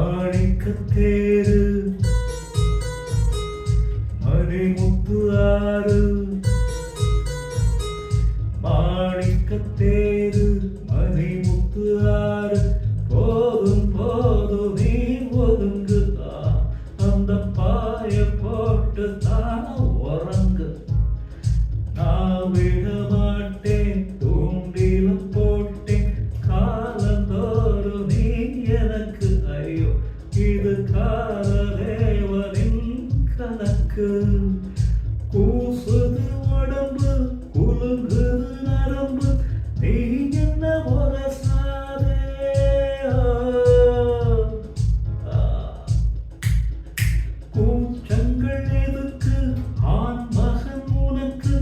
மாணிக்கத்தேரு மணிமுத்து ஆறு மாணிக்கத்தேரு மணிமுத்து ஆறு போதும் போதும் நீ ஒதுங்குதா அந்த பாய போட்டு தான் உறங்கு நான் விட மாட்டேன் தூண்டிலும் போட்டேன் காலந்தோறும் நீ எனக்கு ஐயோ இது காலதேவனின் கணக்கு கூசுது உடம்பு குலுங்குது நரம்பு நீ என்ன முரசாதே கூச்சங்கள் எதுக்கு ஆண் மகன் உனக்கு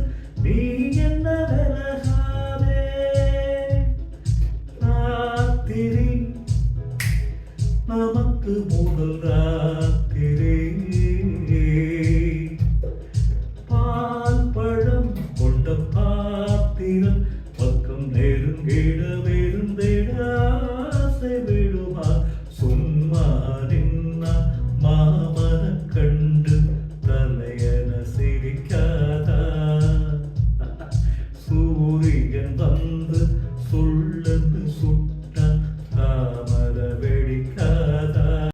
நீ என்ன விலகாதே ராத்திரி நமக்கு முதல் ராத்திரி பால் பழம் கொண்ட பாத்திரம்